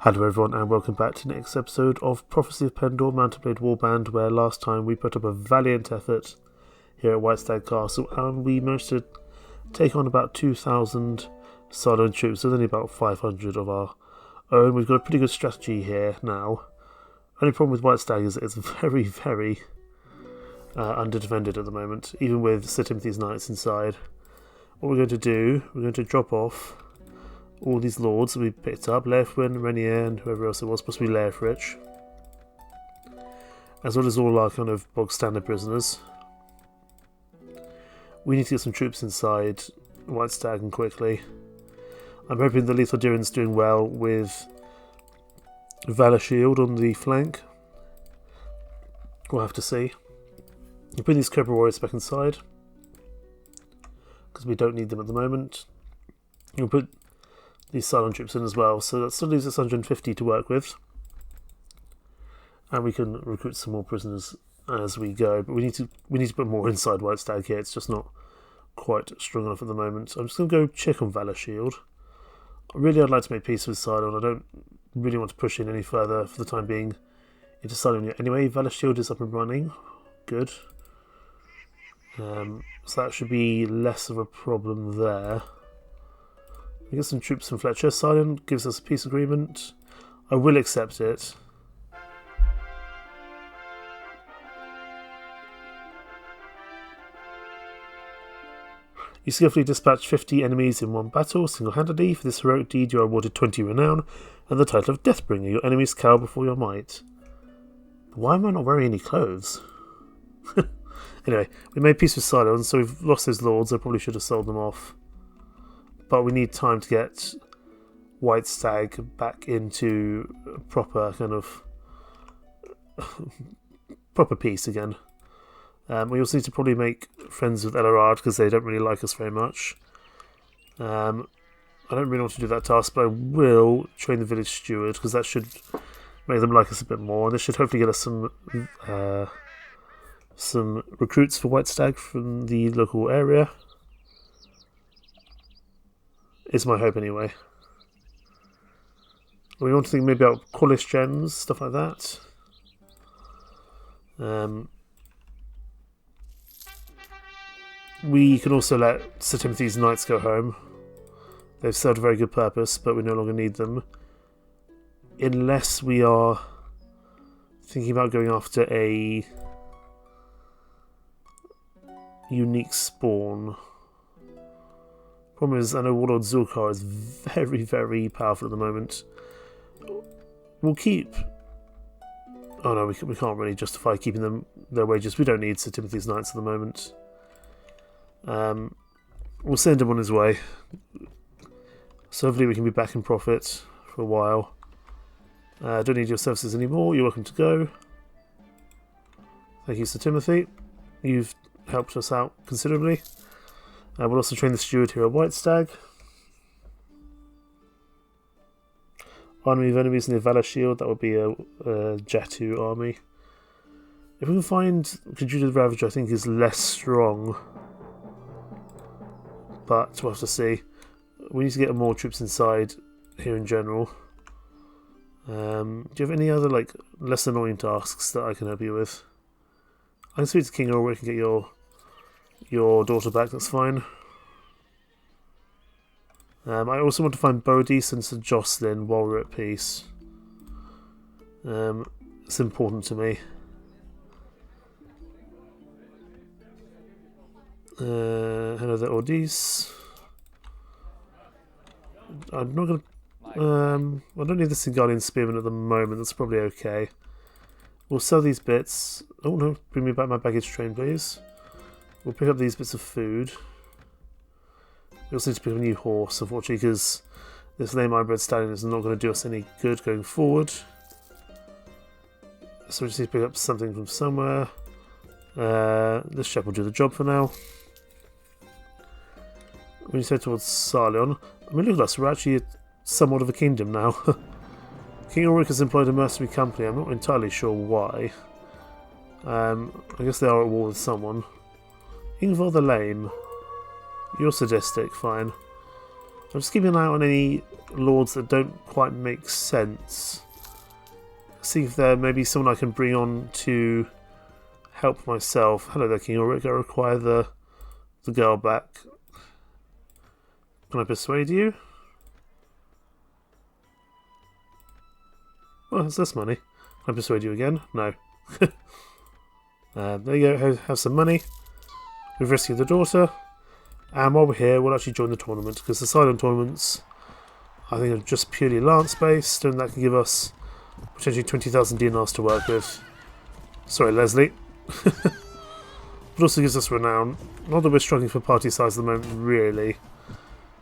Hello everyone and welcome back to the next episode of Prophecy of Pendor, Mountain Blade Warband, where last time we put up a valiant effort here at Whitestag Castle and we managed to take on about 2,000 Silent troops. There's only about 500 of our own. We've got a pretty good strategy here now. Only problem with Whitestag is it's very under-defended at the moment, even with Sir Timothy's Knights inside. What we're going to do, we're going to drop off all these lords that we picked up, Leofwin, Renier and whoever else it was, supposed to be Leofrich, as well as all our kind of bog standard prisoners. We need to get some troops inside Whitestag and quickly. I'm hoping the Lethal Durin's doing well with Valor Shield on the flank. We'll have to see. We'll put these Cobra Warriors back inside because we don't need them at the moment. We'll put these silent troops in as well, so that still leaves us 150 to work with, and we can recruit some more prisoners as we go. But we need to put more inside Whitestag here. It's just not quite strong enough at the moment. I'm just going to go check on Valor Shield. Really, I'd like to make peace with Cylon. I don't really want to push in any further for the time being into Cylon yet. Anyway, Valor Shield is up and running. Good. So that should be less of a problem there. We get some troops from Fletcher. Silent gives us a peace agreement. I will accept it. You skillfully dispatch 50 enemies in one battle, single-handedly. For this heroic deed you are awarded 20 renown and the title of Deathbringer. Your enemies cower before your might. Why am I not wearing any clothes? Anyway, we made peace with Cylon, so we've lost his lords. I probably should have sold them off. But we need time to get Whitestag back into proper kind of proper peace again. We also need to probably make friends with Elorad because they don't really like us very much. I don't really want to do that task, but I will train the village steward because that should make them like us a bit more. And this should hopefully get us some recruits for Whitestag from the local area. Is my hope anyway. We want to think maybe about qualis gems, stuff like that. We can also let Sir Timothy's Knights go home. They've served a very good purpose, but we no longer need them. Unless we are thinking about going after a unique spawn. Problem is, I know Warlord Zulkar is very powerful at the moment. We'll keep... Oh no, we can't really justify keeping them their wages. We don't need Sir Timothy's Knights at the moment. We'll send him on his way. So hopefully we can be back in profit for a while. Don't need your services anymore. You're welcome to go. Thank you, Sir Timothy. You've helped us out considerably. We'll also train the steward here at Whitestag. Army of enemies near Valor Shield, that would be a Jatu army. If we can find Khajuda the Ravager, I think is less strong. But we'll have to see. We need to get more troops inside here in general. Do you have any other like less annoying tasks that I can help you with? I can speak to King Ulrich and get your daughter back, that's fine. I also want to find Bodis and Sir Jocelyn while we're at peace. It's important to me. Hello there, Odis. I'm not going to... I don't need the Singalian Spearman at the moment, that's probably okay. We'll sell these bits. Oh no, bring me back my baggage train, please. We'll pick up these bits of food. We also need to pick up a new horse, unfortunately, because this lame iron-bred stallion is not going to do us any good going forward. So we just need to pick up something from somewhere. This chap will do the job for now. We need to head towards Sarleon. I mean, look at us, we're actually somewhat of a kingdom now. King Ulrich has employed a mercenary company. I'm not entirely sure why. I guess they are at war with someone. Ingvar the Lame. You're sadistic, fine. I'm just keeping an eye on any lords that don't quite make sense. See if there may be someone I can bring on to help myself. Hello there, King Ulrich. I require the girl back. Can I persuade you? Well, it's less money. Can I persuade you again? No. There you go. Have some money. We've rescued the daughter. And while we're here, we'll actually join the tournament, because the silent tournaments, I think, are just purely lance-based, and that can give us potentially 20,000 dinars to work with. Sorry, Leslie. But also gives us renown. Not that we're struggling for party size at the moment, really.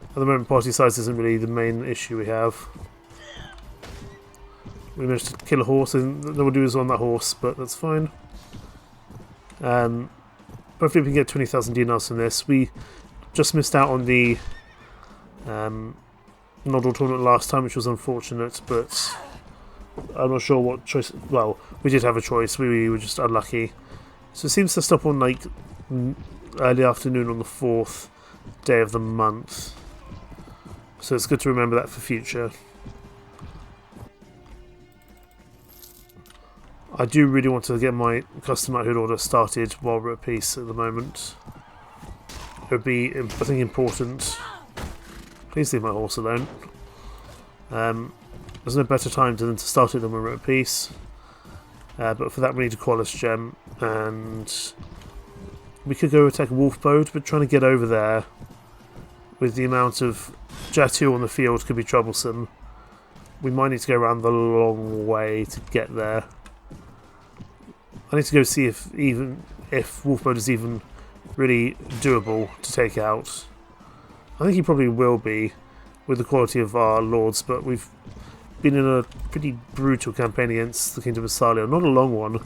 At the moment, party size isn't really the main issue we have. We managed to kill a horse, and no one is on that horse, but that's fine. Hopefully we can get 20,000 dinars from this. We just missed out on the Nodal tournament last time, which was unfortunate, but I'm not sure what choice. Well, we did have a choice. We were just unlucky. So it seems to stop on like early afternoon on the 4th day of the month. So it's good to remember that for future. I do really want to get my custom knighthood order started while we're at peace at the moment. It would be, I think, important. Please leave my horse alone. There's no better time than to start it than when we're at peace. But for that we need a qualis gem, and we could go attack Wolfbode, but trying to get over there with the amount of Jatu on the field could be troublesome. We might need to go around the long way to get there. I need to go see if Wolfbode is even really doable to take out. I think he probably will be with the quality of our lords, but we've been in a pretty brutal campaign against the Kingdom of Salia. Not a long one,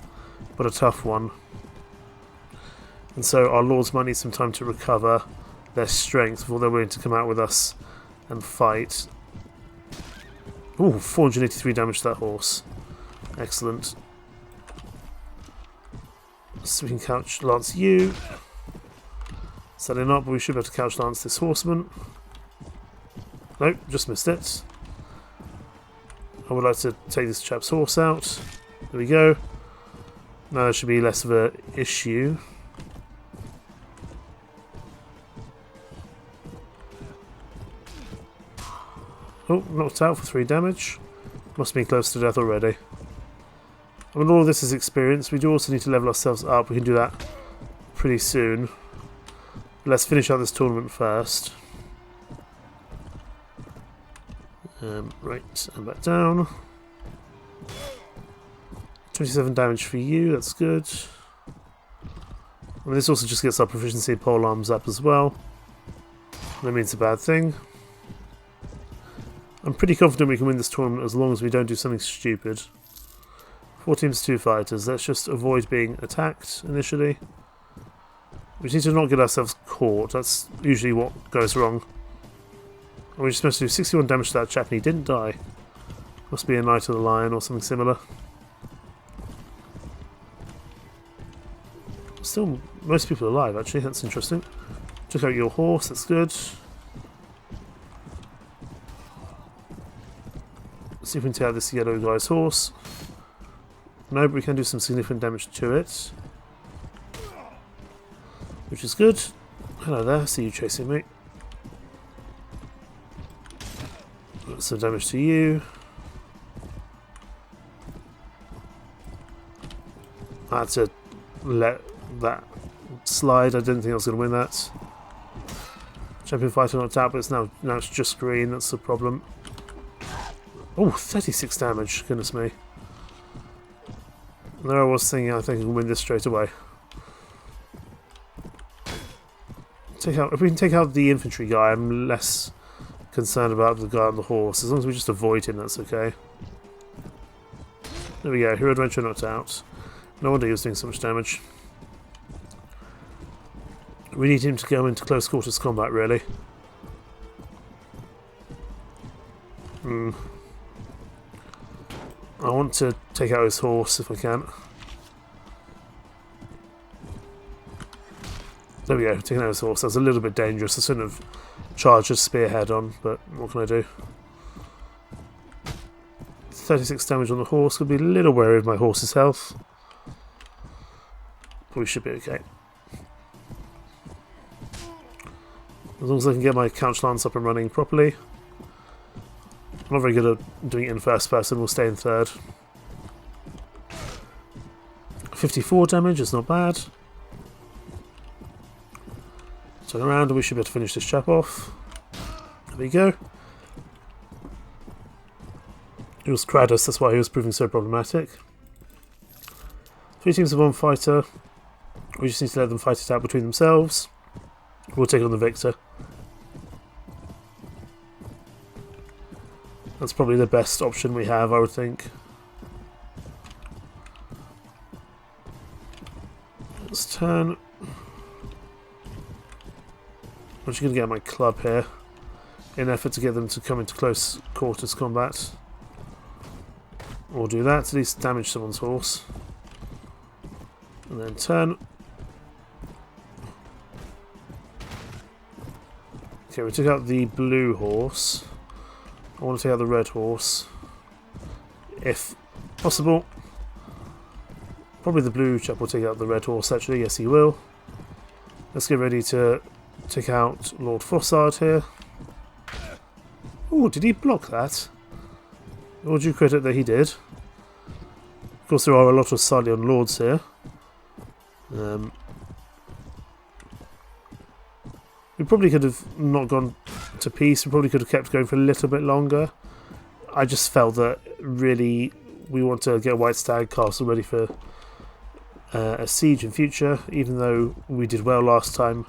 but a tough one. And so our lords might need some time to recover their strength before they're willing to come out with us and fight. Ooh, 483 damage to that horse. Excellent. So we can couch lance you. Sadly not, but we should be able to couch lance this horseman. Nope, just missed it. I would like to take this chap's horse out. There we go. Now there should be less of an issue. Oh, knocked out for 3 damage. Must be close to death already. I mean, all of this is experience. We do also need to level ourselves up. We can do that pretty soon. Let's finish out this tournament first. Right, and back down. 27 damage for you, that's good. I mean, this also just gets our proficiency in polearms up as well. That means a bad thing. I'm pretty confident we can win this tournament as long as we don't do something stupid. 4 teams, 2 fighters. Let's just avoid being attacked initially. We need to not get ourselves caught. That's usually what goes wrong. And we're just supposed to do 61 damage to that chap and he didn't die. Must be a Knight of the Lion or something similar. Still, most people are alive actually. That's interesting. Took out your horse. That's good. Let's see if we can take out this yellow guy's horse. No, but we can do some significant damage to it. Which is good. Hello there, I see you chasing me. Got some damage to you. I had to let that slide. I didn't think I was going to win that. Champion fighter knocked out, but it's now it's just green. That's the problem. Oh, 36 damage. Goodness me. And there I was thinking I think I can win this straight away. If we can take out the infantry guy, I'm less concerned about the guy on the horse. As long as we just avoid him, that's okay. There we go. Hero Adventure knocked out. No wonder he was doing so much damage. We need him to go into close quarters combat, really. I want to take out his horse if I can. There we go, taking out his horse. That's a little bit dangerous. I shouldn't have charged a spearhead on, but what can I do? 36 damage on the horse. Could be a little wary of my horse's health. But we should be okay. As long as I can get my couch lance up and running properly. I'm not very good at doing it in first person, we'll stay in third. 54 damage is not bad. Turn around and we should be able to finish this chap off. There we go. It was Kratos, that's why he was proving so problematic. 3 teams of 1 fighter. We just need to let them fight it out between themselves. We'll take on the victor. That's probably the best option we have, I would think. Let's turn. I'm just going to get my club here in an effort to get them to come into close quarters combat. We'll do that, at least damage someone's horse. And then turn. Okay, we took out the blue horse. I want to take out the red horse. If possible. Probably the blue chap will take out the red horse actually, yes he will. Let's get ready to take out Lord Fossard here. Oh, did he block that? Or do you credit that he did? Of course there are a lot of Sarleon lords here. We probably could have not gone to peace, we probably could have kept going for a little bit longer. I just felt that really we want to get White Stag Castle ready for a siege in future. Even though we did well last time,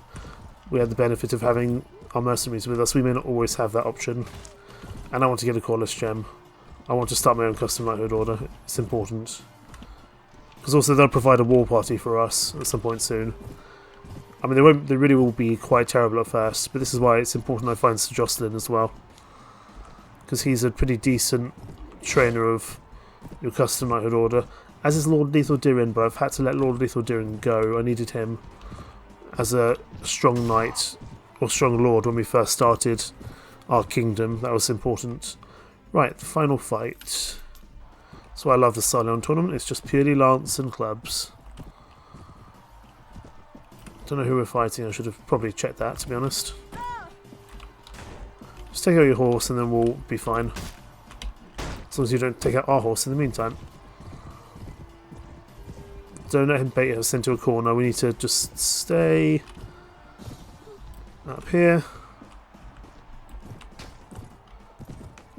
we had the benefit of having our mercenaries with us. We may not always have that option. And I want to get a qualis gem. I want to start my own custom knighthood order. It's important. Because also they'll provide a war party for us at some point soon. I mean, they really will be quite terrible at first, but this is why it's important I find Sir Jocelyn as well. Because he's a pretty decent trainer of your custom knighthood order. As is Lord Lethal Dirin, but I've had to let Lord Lethal Dirin go. I needed him as a strong knight, or strong lord when we first started our kingdom. That was important. Right, the final fight. That's why I love the Sarleon tournament. It's just purely lance and clubs. Don't know who we're fighting. I should have probably checked that, to be honest. Just take out your horse and then we'll be fine. As long as you don't take out our horse in the meantime. Don't let him bait us into a corner. We need to just stay up here.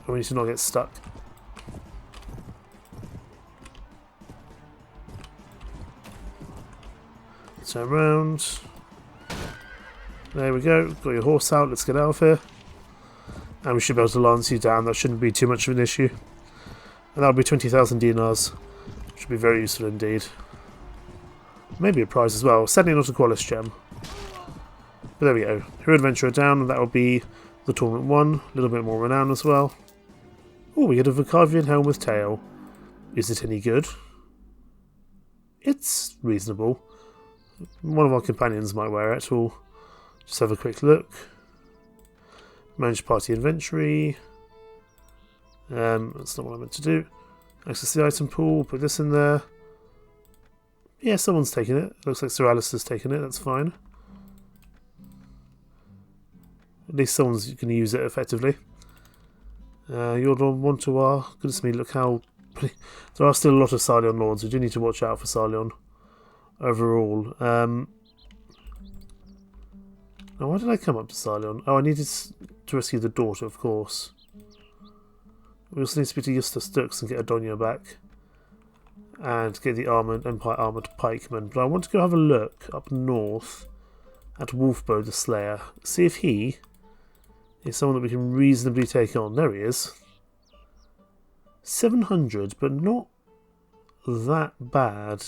And we need to not get stuck. Turn around. There we go. Got your horse out. Let's get out of here. And we should be able to lance you down. That shouldn't be too much of an issue. And that'll be 20,000 dinars. Should be very useful indeed. Maybe a prize as well. Sadly not a qualis gem. But there we go. Hero Adventurer down, and that will be the tournament 1. A little bit more renown as well. Oh, we get a Vicavian helm with tail. Is it any good? It's reasonable. One of our companions might wear it. We'll just have a quick look. Manage party inventory. That's not what I meant to do. Access the item pool. Put this in there. Yeah, someone's taken it. Looks like Sir Alistair's taken it. That's fine. At least someone's going to use it effectively. You're on Montoir. Goodness me, look how... There are still a lot of Sarleon lords. We do need to watch out for Sarleon overall. Now, why did I come up to Sarleon? Oh, I needed to rescue the daughter, of course. We also need to speak to Eustace Dux and get Adonia back. And get the Empire Armoured Pikeman. But I want to go have a look up north at Wolfbow the Slayer. See if he is someone that we can reasonably take on. There he is. 700, but not that bad.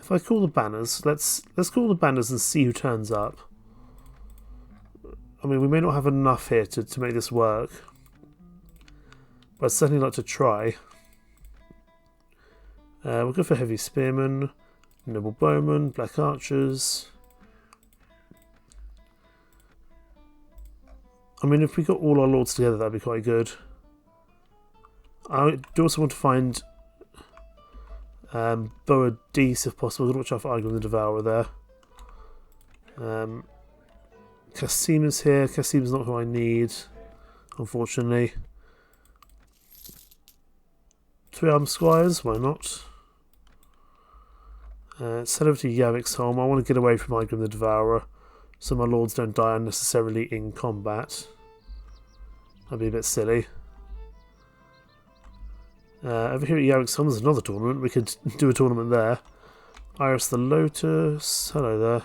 If I call the banners, let's call the banners and see who turns up. I mean, we may not have enough here to make this work. But I'd certainly like to try. We'll go for Heavy Spearmen, Noble Bowmen, Black Archers. I mean, if we got all our lords together, that'd be quite good. I do also want to find Boadicea if possible. I've got to watch out for Igor the Devourer there. Casima's here. Casima's not who I need, unfortunately. 3 armed squires, why not? Send over to Yavik's home. I want to get away from Igor the Devourer so my lords don't die unnecessarily in combat. That'd be a bit silly. Over here at Yavik's home there's another tournament. We could do a tournament there. Iris the Lotus. Hello there.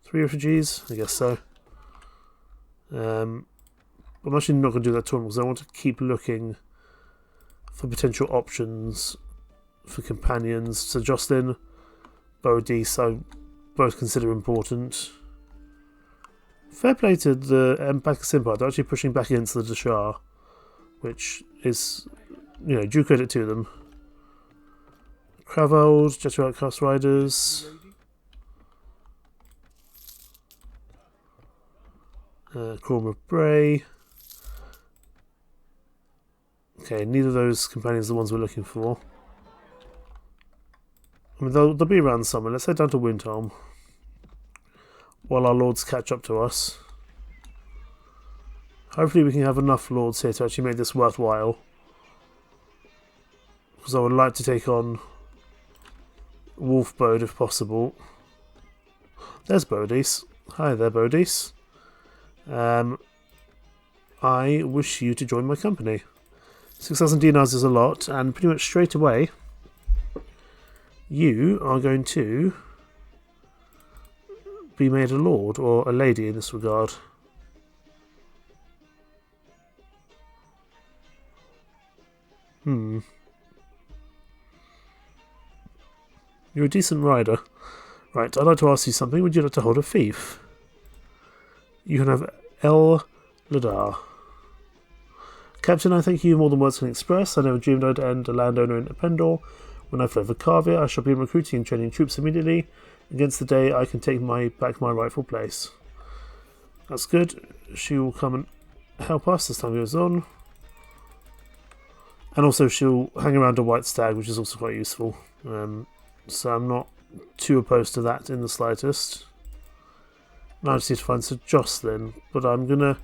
3 refugees? I guess so. I'm actually not going to do that tournament because I want to keep looking for potential options for companions. So Jocelyn, Boadicea, I both consider important. Fair play to the Empire Empire. They're actually pushing back against the Dashar, which is, you know, due credit to them. Craveld, Jetu Outcast Riders. Corm of Bray. Okay, neither of those companions are the ones we're looking for. I mean, they'll be around somewhere. Let's head down to Windhelm while our lords catch up to us. Hopefully we can have enough lords here to actually make this worthwhile. Because I would like to take on Wolfbode if possible. There's Boadicea. Hi there, Boadicea. I wish you to join my company. 6,000 dinars is a lot, and pretty much straight away you are going to be made a lord, or a lady in this regard. You're a decent rider. Right, I'd like to ask you something. Would you like to hold a fief? You can have El Ladar. Captain, I thank you more than words can express. I never dreamed I'd end a landowner in Pendor. When I fled for Carvia, I shall be recruiting and training troops immediately. Against the day I can take back my rightful place. That's good. She will come and help us as time goes on. And also she'll hang around a white stag, which is also quite useful. So I'm not too opposed to that in the slightest. Now I just need to find Sir Jocelyn, but I'm going to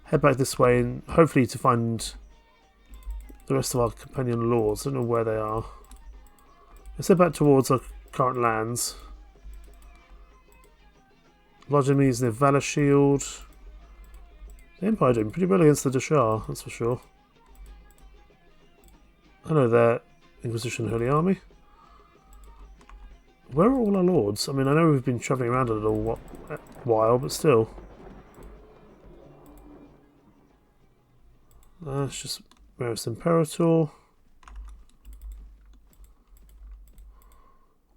head back this way and hopefully to find the rest of our companion lords. I don't know where they are. Let's head back towards our current lands. Large enemies near Valor Shield. The Empire doing pretty well against the Dashar, that's for sure. Hello there, Inquisition Holy Army. Where are all our lords? I mean, I know we've been travelling around a little while, but still. It's just Maris Imperator.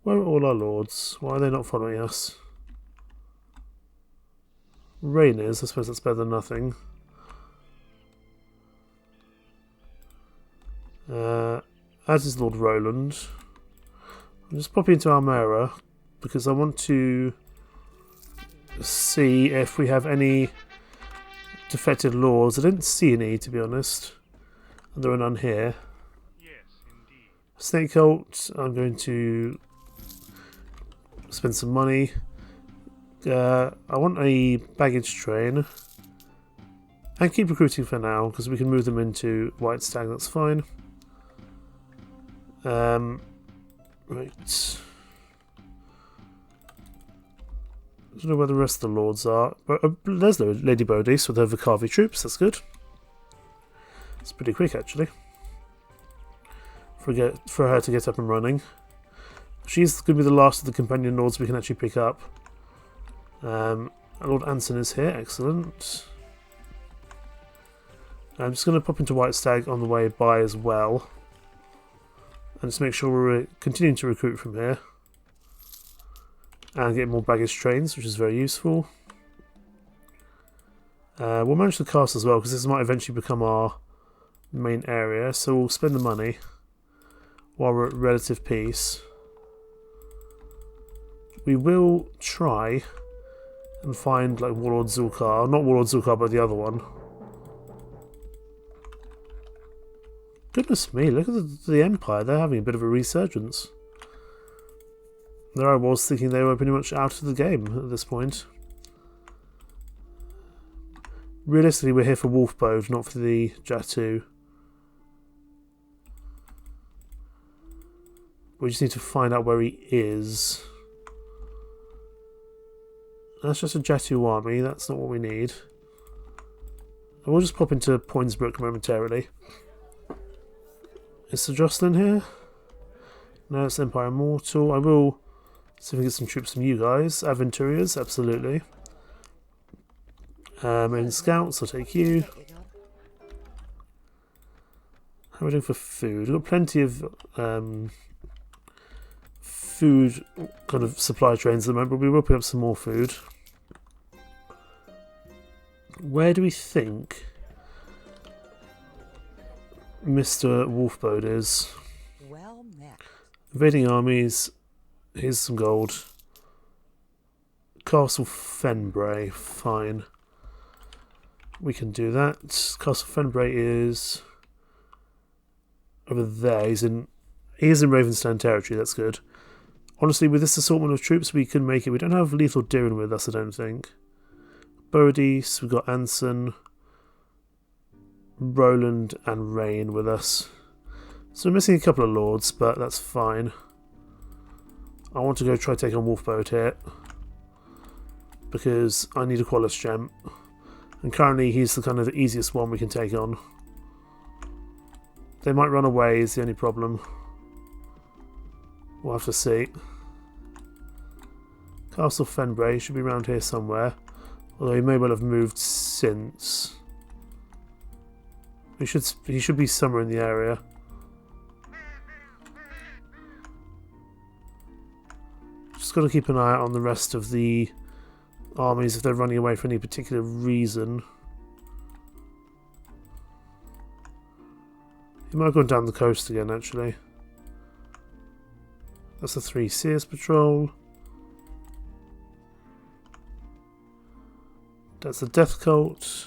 Where are all our lords? Why are they not following us? Rain is, I suppose that's better than nothing. As is Lord Roland. I'm just popping into Almera because I want to see if we have any defected lords. I didn't see any, to be honest. And there are none here. Yes, indeed. Snake Cult, I'm going to spend some money. I want a baggage train. And keep recruiting for now, because we can move them into White Stag, that's fine. Right. I don't know where the rest of the lords are. But, there's Lady Boadicea with her Vicavi troops, that's good. It's pretty quick, actually. For her to get up and running. She's going to be the last of the companion lords we can actually pick up. Lord Anson is here, excellent. I'm just going to pop into White Stag on the way by as well. And just make sure we're continuing to recruit from here. And get more baggage trains, which is very useful. We'll manage the castle as well, because this might eventually become our main area. So we'll spend the money while we're at relative peace. We will try and find like Warlord Zulkar. Not Warlord Zulkar, but the other one. Goodness me, look at the Empire. They're having a bit of a resurgence. There I was thinking they were pretty much out of the game at this point. Realistically, we're here for Wolfbode, not for the Jatu. We just need to find out where he is. That's just a Jatu army, that's not what we need. And we'll just pop into Poinsbrook momentarily. Is Sir Jocelyn here? No, it's Empire Immortal. I will see if we can get some troops from you guys. Aventuriers, absolutely. And scouts, I'll take you. How are we doing for food? We've got plenty of food kind of supply trains at the moment, but we will pick up some more food. Where do we think Mr. Wolfbode is? Well met. Invading armies. Here's some gold. Castle Fenbray, fine. We can do that. Castle Fenbray is over there. He is in Ravenstein territory, that's good. Honestly, with this assortment of troops, we can make it. We don't have Lethal Dirin with us, I don't think. Bodis, we've got Anson, Roland, and Rain with us. So we're missing a couple of lords, but that's fine. I want to go try to take on Wolfbode here, because I need a qualis gem. And currently he's the kind of the easiest one we can take on. They might run away is the only problem. We'll have to see. Castle Fenbray should be around here somewhere. Although he may well have moved since. He should be somewhere in the area. Just got to keep an eye out on the rest of the armies if they're running away for any particular reason. He might have gone down the coast again, actually. That's the 3 Sears patrol. That's the Death Cult.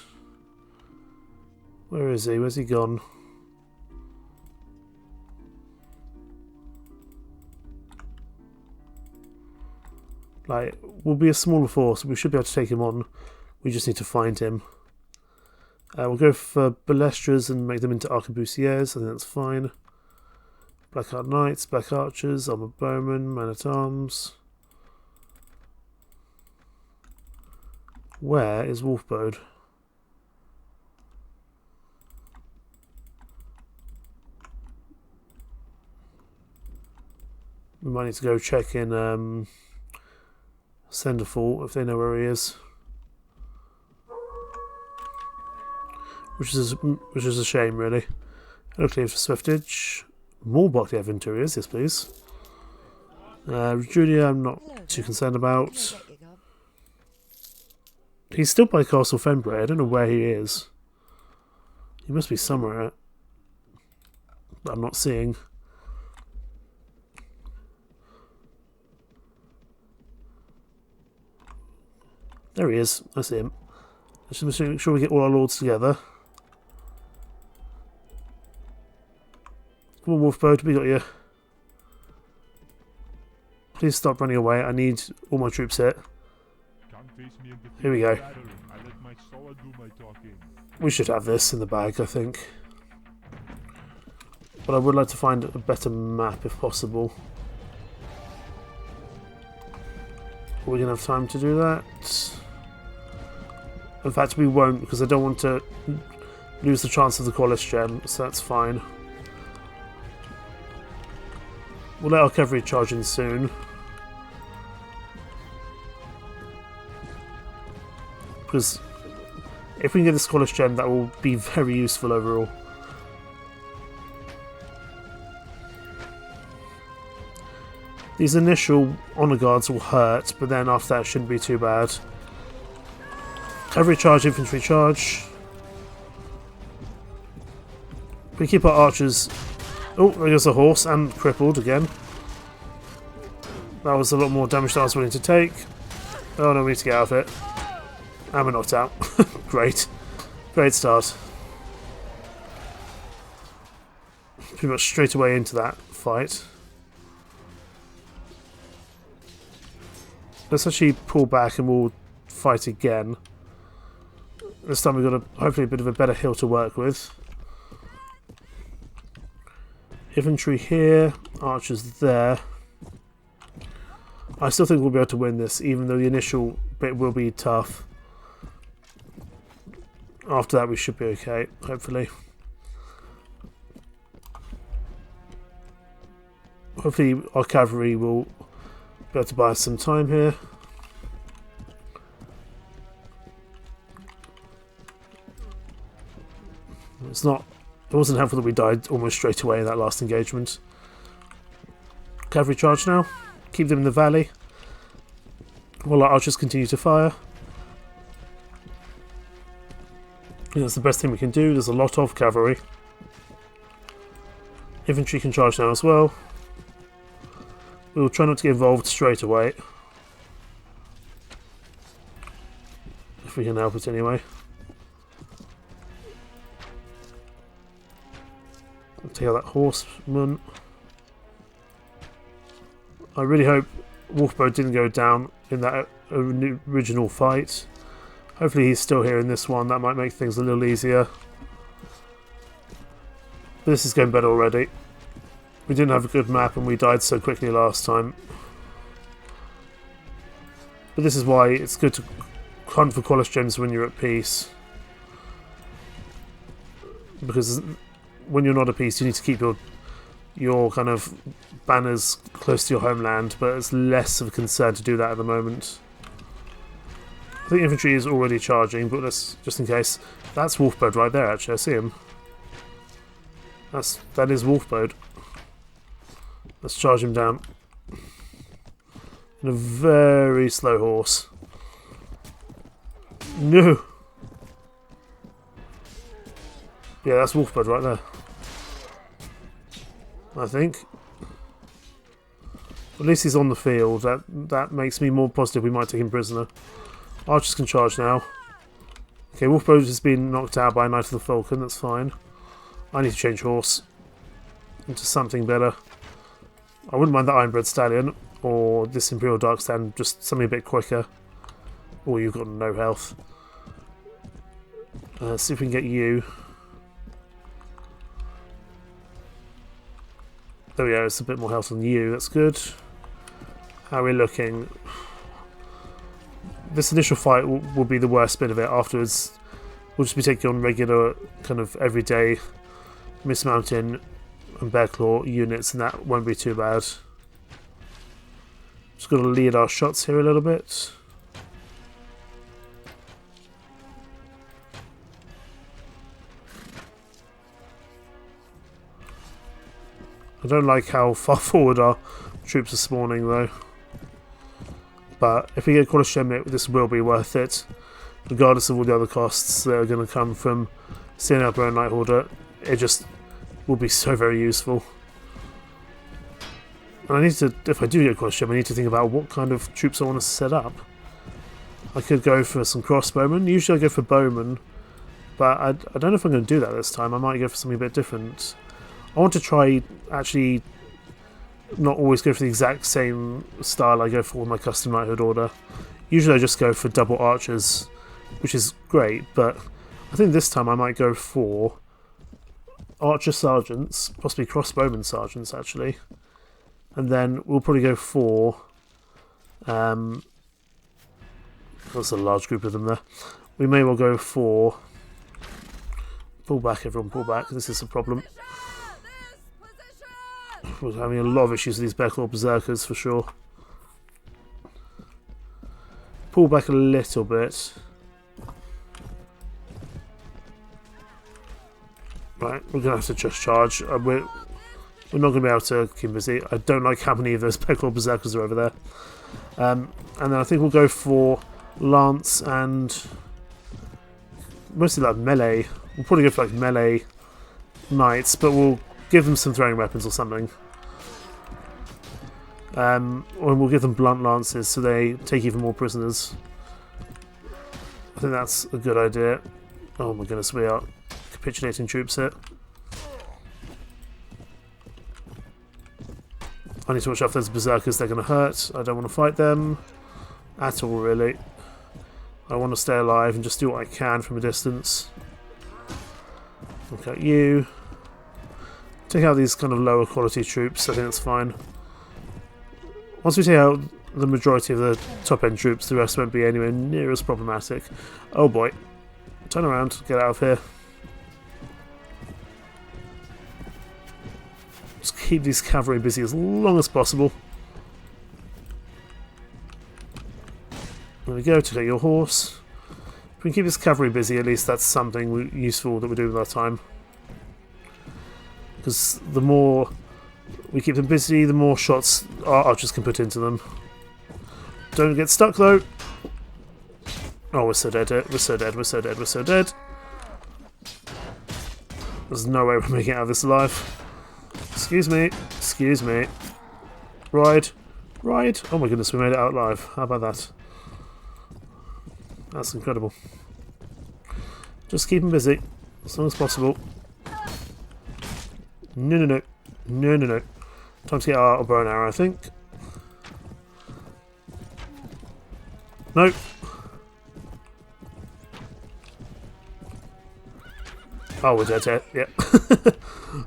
Where is he? Where's he gone? Like, we'll be a smaller force. We should be able to take him on. We just need to find him. We'll go for Balestras and make them into Arquebusiers. I think that's fine. Blackheart Knights, Black Archers, Armoured Bowmen, Man-at-Arms. Where is Wolfbode? We might need to go check in Senderfall if they know where he is. Which is a shame, really. Hello, Cleave for Swiftage. More Barclay Aventuriers, yes please. Julia I'm not too concerned about. He's still by Castle Fenbray. I don't know where he is. He must be somewhere that I'm not seeing. There he is. I see him. Let's just make sure we get all our lords together. Come on, Wolfbode, we got you. Please stop running away. I need all my troops here. Here we go. We should have this in the bag, I think. But I would like to find a better map if possible. Are we going to have time to do that? In fact, we won't, because I don't want to lose the chance of the qualis gem, so that's fine. We'll let our cavalry charge in soon. Because if we can get this qualis gem, that will be very useful overall. These initial honour guards will hurt, but then after that it shouldn't be too bad. Cavalry charge, infantry charge. We keep our archers. Oh, there goes a horse and crippled again. That was a lot more damage than I was willing to take. Oh no, we need to get out of it. And we're knocked out. Great. Great start. Pretty much straight away into that fight. Let's actually pull back and we'll fight again. This time we've got hopefully a bit of a better hill to work with. Infantry here, archers there. I still think we'll be able to win this, even though the initial bit will be tough. After that we should be okay, hopefully. Hopefully our cavalry will be able to buy us some time here. It wasn't helpful that we died almost straight away in that last engagement. Cavalry charge now. Keep them in the valley. While our archers continue to fire. I think that's the best thing we can do. There's a lot of cavalry. Infantry can charge now as well. We will try not to get involved straight away. If we can help it anyway. Take out that horseman. I really hope Wolfbow didn't go down in that original fight. Hopefully he's still here in this one. That might make things a little easier. But this is going better already. We didn't have a good map and we died so quickly last time. But this is why it's good to hunt for qualis gems when you're at peace. Because when you're not at peace, you need to keep your kind of banners close to your homeland, but it's less of a concern to do that at the moment. I think infantry is already charging, but let's just in case. That's Wolfbode right there. Actually, I see him. That is Wolfbode. Let's charge him down. In a very slow horse. No. Yeah, that's Wolfbode right there. I think. At least he's on the field. That makes me more positive we might take him prisoner. Archers can charge now. Okay, Wolfbode has been knocked out by Knight of the Falcon. That's fine. I need to change horse into something better. I wouldn't mind the Ironbred Stallion or this Imperial Dark Stand, just something a bit quicker. Oh, you've got no health. See if we can get you. There we go, it's a bit more health than you, that's good. How are we looking? This initial fight will be the worst bit of it. Afterwards, we'll just be taking on regular, kind of everyday Mismountain and Bearclaw units, and that won't be too bad. Just got to lead our shots here a little bit. I don't like how far forward our troops are spawning though. But if we get qualis gem, this will be worth it. Regardless of all the other costs that are going to come from setting up our own Night Order, it just will be so very useful. And I need to, if I do get qualis gem, I need to think about what kind of troops I want to set up. I could go for some crossbowmen. Usually I go for bowmen, but I don't know if I'm going to do that this time. I might go for something a bit different. I want to try actually not always go for the exact same style I go for with my custom knighthood order. Usually I just go for double archers, which is great, but I think this time I might go for archer sergeants, possibly crossbowman sergeants actually, and then we'll probably go for there's a large group of them there. We may well go for pull back, everyone pull back, this is a problem. We're having a lot of issues with these Bearclaw Berserkers for sure. Pull back a little bit. Right, we're going to have to just charge. We're not going to be able to keep busy. I don't like how many of those Bearclaw Berserkers are over there. And then I think we'll go for Lance and mostly like melee. We'll probably go for like melee knights, but we'll give them some throwing weapons or something. Or we'll give them blunt lances so they take even more prisoners. I think that's a good idea. Oh my goodness, we are capitulating troops here. I need to watch out for those berserkers, they're going to hurt. I don't want to fight them at all, really. I want to stay alive and just do what I can from a distance. Look at you. Take out these kind of lower quality troops, I think that's fine. Once we take out the majority of the top end troops, the rest won't be anywhere near as problematic. Oh boy. Turn around, get out of here. Just keep these cavalry busy as long as possible. There we go, take out your horse. If we can keep this cavalry busy, at least that's something useful that we're doing with our time. Because the more we keep them busy, the more shots our archers can put into them. Don't get stuck though. Oh, we're so dead, we're so dead, we're so dead, we're so dead. There's no way we're making it out of this alive. Excuse me, excuse me. Ride, ride. Oh my goodness, we made it out alive. How about that? That's incredible. Just keep them busy as long as possible. No, no, no. No, no, no. Time to get our bow and arrow, I think. No. Oh, we're dead here. Yeah.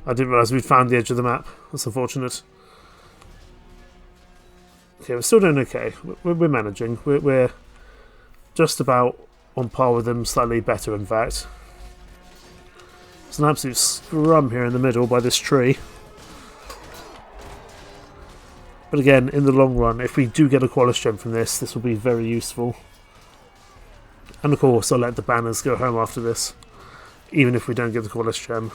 I didn't realise we'd found the edge of the map. That's unfortunate. Okay, we're still doing okay. We're managing. We're just about on par with them, slightly better in fact. There's an absolute scrum here in the middle by this tree. But again, in the long run, if we do get a qualis gem from this, this will be very useful. And of course, I'll let the banners go home after this, even if we don't get the qualis gem.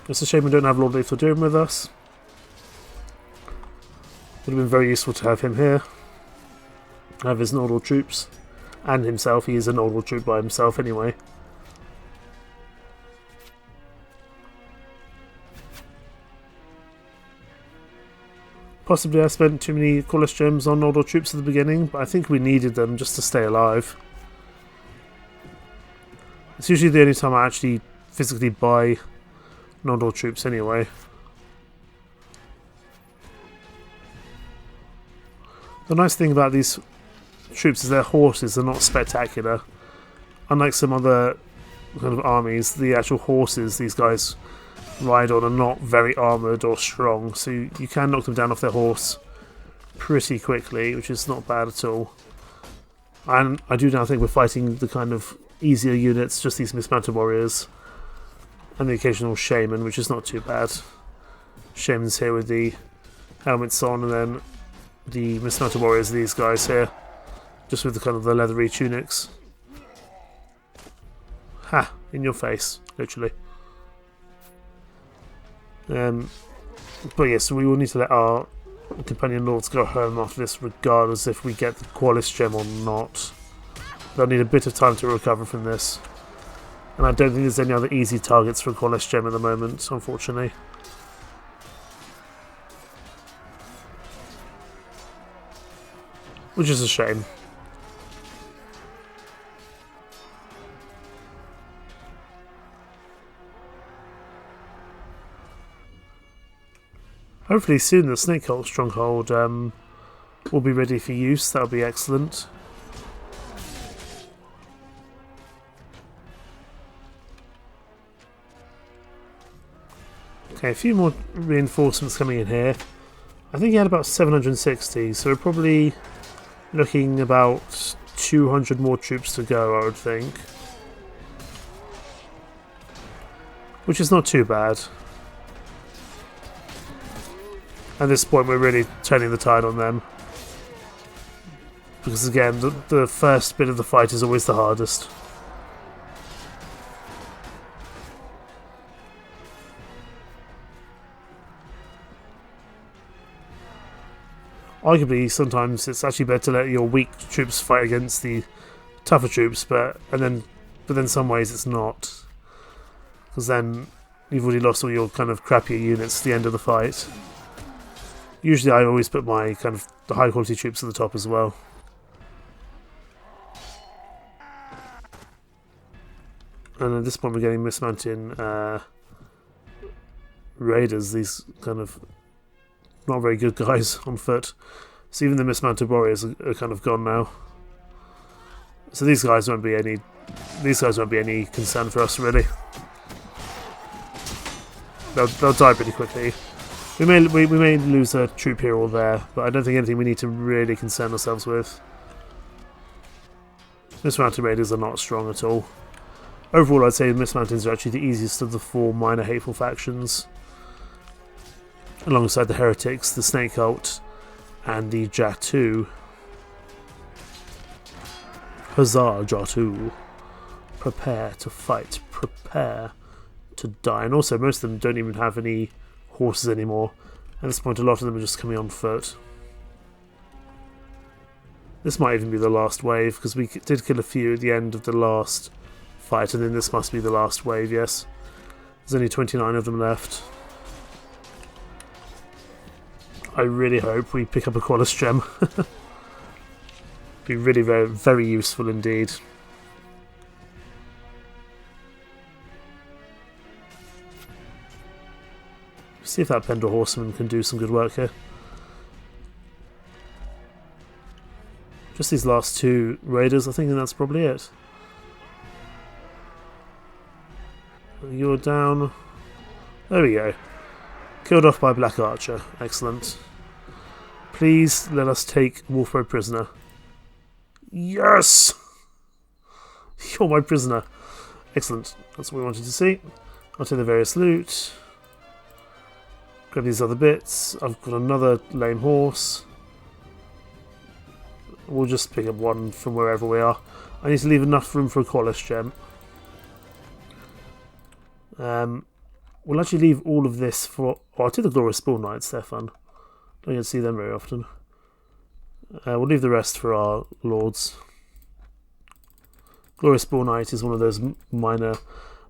It's a shame we don't have Lord Lethal Doom with us. Would have been very useful to have him here. Have his Nordal troops. And himself, he is a Nordal troop by himself anyway. Possibly I spent too many qualis gems on Nordal troops at the beginning, but I think we needed them just to stay alive. It's usually the only time I actually physically buy Nordal troops anyway. The nice thing about these troops is their horses are not spectacular. Unlike some other kind of armies, the actual horses these guys ride on are not very armoured or strong, so you can knock them down off their horse pretty quickly, which is not bad at all. And I do now think we're fighting the kind of easier units, just these mismounted warriors and the occasional shaman, which is not too bad. Shaman's here with the helmets on, and then the mismounted warriors are these guys here, just with the kind of the leathery tunics. Ha! In your face, literally. But yes, we will need to let our companion lords go home after this, regardless if we get the qualis gem or not. They'll need a bit of time to recover from this. And I don't think there's any other easy targets for qualis gem at the moment, unfortunately. Which is a shame. Hopefully soon the Snake Cult stronghold will be ready for use. That'll be excellent. Okay, a few more reinforcements coming in here. I think he had about 760, so we're probably looking about 200 more troops to go, I would think. Which is not too bad. At this point we're really turning the tide on them. Because again, the first bit of the fight is always the hardest. Arguably, sometimes it's actually better to let your weak troops fight against the tougher troops, but then in some ways it's not. Because then you've already lost all your kind of crappier units at the end of the fight. Usually I always put my kind of the high quality troops at the top as well. And at this point we're getting mismounting raiders, these kind of not very good guys on foot. So even the mismounted warriors are kind of gone now. So these guys won't be any concern for us really. They'll die pretty quickly. We may lose a troop here or there, but I don't think anything we need to really concern ourselves with. Mismounted raiders are not strong at all. Overall, I'd say the mismountains are actually the easiest of the 4 minor hateful factions, alongside the heretics, the snake cult, and the Jatu. Huzzah, Jatu! Prepare to fight. Prepare to die. And also, most of them don't even have any horses anymore. At this point, a lot of them are just coming on foot. This might even be the last wave, because we did kill a few at the end of the last fight, and then this must be the last wave, yes. There's only 29 of them left. I really hope we pick up a qualis gem. Be really very, very useful indeed. See if that Pendor horseman can do some good work here. Just these last 2 raiders, I think, and that's probably it. You're down. There we go. Killed off by Black Archer. Excellent. Please let us take Wolfbro prisoner. Yes! You're my prisoner. Excellent. That's what we wanted to see. I'll take the various loot. Grab these other bits. I've got another lame horse. We'll just pick up one from wherever we are. I need to leave enough room for a qualis gem. We'll actually leave all of this for... Oh, I'll take the Glorious Spawn Knights, they're fun. Don't get to see them very often. We'll leave the rest for our lords. Glorious Spawn Knight is one of those minor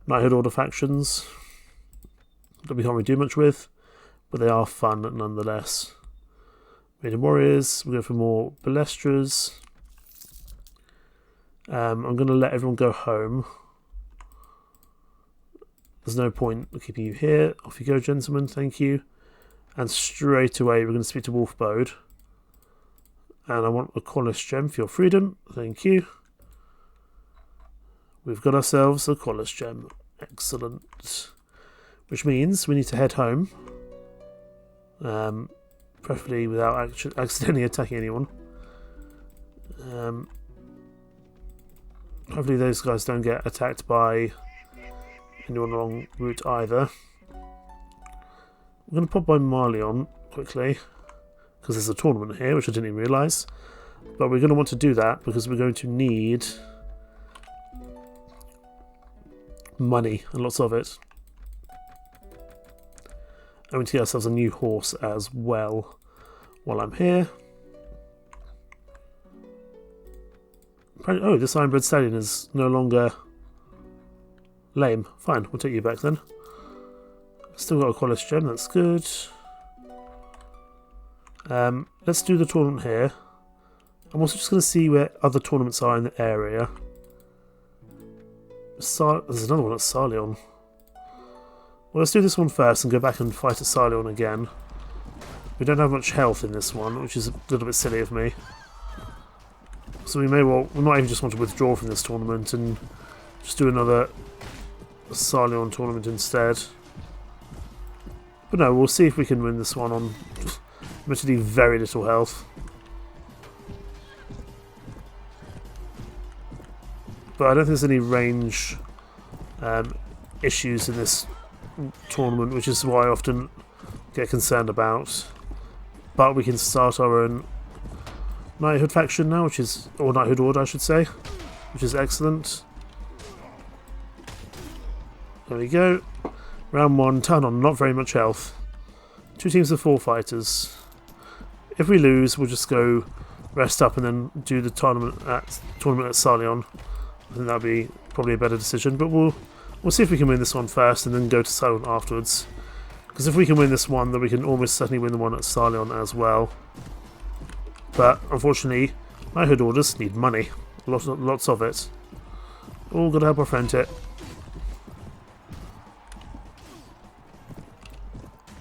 knighthood order factions that we can't really do much with, but they are fun nonetheless. Maiden Warriors, we'll go for more Balestras. I'm going to let everyone go home. There's no point keeping you here. Off you go, gentlemen, thank you. And straight away we're going to speak to Wolfbode. And I want a qualis gem for your freedom, thank you. We've got ourselves a qualis gem. Excellent. Which means we need to head home. Preferably without accidentally attacking anyone. Hopefully those guys don't get attacked by anyone along route either. I'm going to pop by Marleon quickly, because there's a tournament here, which I didn't even realise. But we're going to want to do that because we're going to need money, and lots of it. And we need to get ourselves a new horse as well while I'm here. Oh, this Ironbred Stallion is no longer lame. Fine, we'll take you back then. Still got a qualis gem, that's good. Let's do the tournament here. I'm also just going to see where other tournaments are in the area. There's another one at Sarleon. Well, let's do this one first and go back and fight at Sarleon again. We don't have much health in this one, which is a little bit silly of me. So we might even just want to withdraw from this tournament and just do another Sarleon tournament instead. But no, we'll see if we can win this one on admittedly very little health. But I don't think there's any range issues in this tournament, which is what I often get concerned about. But we can start our own knighthood faction now, or knighthood order I should say, which is excellent. There we go. Round 1, turn on, not very much health. 2 teams of 4 fighters. If we lose, we'll just go rest up and then do the tournament at Sarleon. I think that'd be probably a better decision, but we'll see if we can win this one first and then go to Sarleon afterwards. Because if we can win this one, then we can almost certainly win the one at Sarleon as well. But unfortunately, knighthood orders need money. Lots of it. Oh, gotta help our friend here.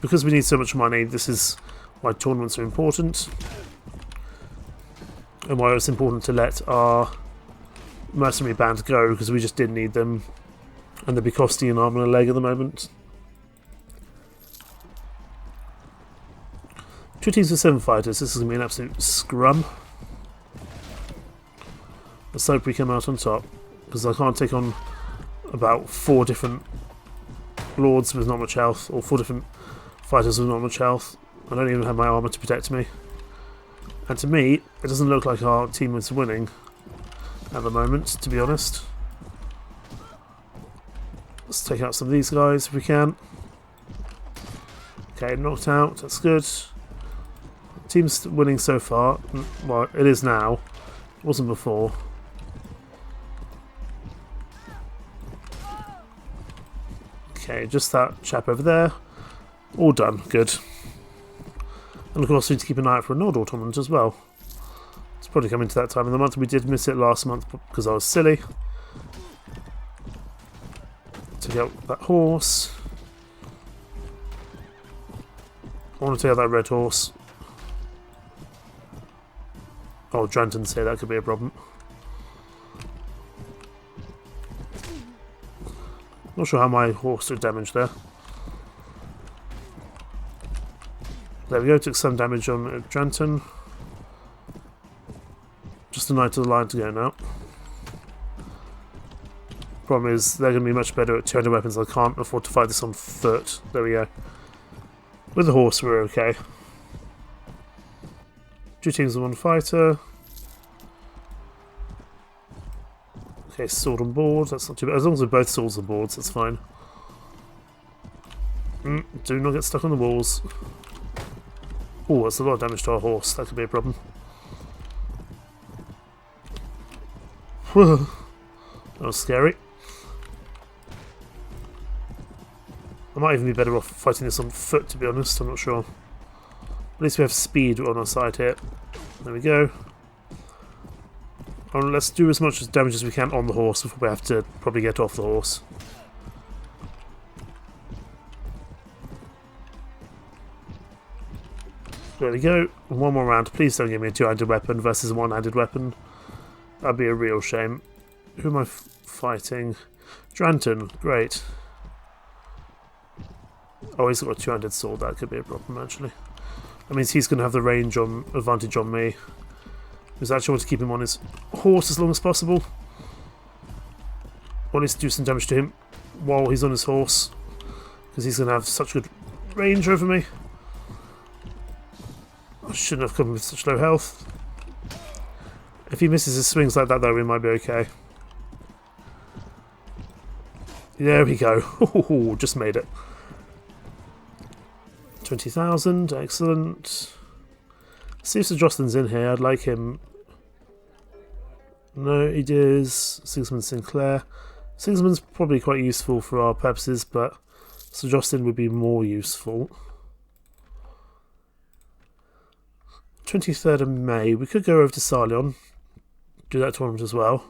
because we need so much money, this is why tournaments are important. And why it's important to let our mercenary band go, because we just didn't need them. And they'd be costing an arm and a leg at the moment. 2 teams with 7 fighters. This is going to be an absolute scrum. Let's hope we come out on top, because I can't take on about 4 different lords with not much health, or 4 different fighters with not much health. I don't even have my armour to protect me. And to me, it doesn't look like our team is winning at the moment, to be honest. Let's take out some of these guys if we can. Okay, knocked out, that's good. Team's winning so far. Well, it is now. It wasn't before. Okay, just that chap over there. All done. Good. And of course we need to keep an eye out for a Nodal tournament as well. It's probably coming to that time of the month. We did miss it last month because I was silly. Take out that horse. I want to take out that red horse. Oh, Dranton's here, that could be a problem. Not sure how my horse took damage there. There we go, took some damage on Dranton. Just a Knight of the Lion to go now. Problem is, they're going to be much better at 200 weapons. I can't afford to fight this on foot. There we go. With the horse, we're okay. 2 teams and 1 fighter. Okay, sword on board. That's not too bad. As long as we're both swords on boards, that's fine. Do not get stuck on the walls. Oh, that's a lot of damage to our horse. That could be a problem. That was scary. I might even be better off fighting this on foot, to be honest. I'm not sure. At least we have speed on our side here. There we go. Let's do as much damage as we can on the horse before we have to probably get off the horse. There we go. One more round. Please don't give me a 2-handed weapon versus a 1-handed weapon. That'd be a real shame. Who am I fighting? Dranton. Great. Oh, he's got a 2-handed sword. That could be a problem, actually. That means he's going to have the range advantage on me. Because I actually want to keep him on his horse as long as possible. I want to do some damage to him while he's on his horse. Because he's going to have such good range over me. I shouldn't have come with such low health. If he misses his swings like that, though, we might be okay. There we go. Ooh, just made it. 20,000, excellent. See if Sir Jocelyn's in here. I'd like him. No, he is. Sigismund Sinclair. Sigismund's probably quite useful for our purposes, but Sir Jocelyn would be more useful. 23rd of May. We could go over to Sarlion. Do that tournament as well.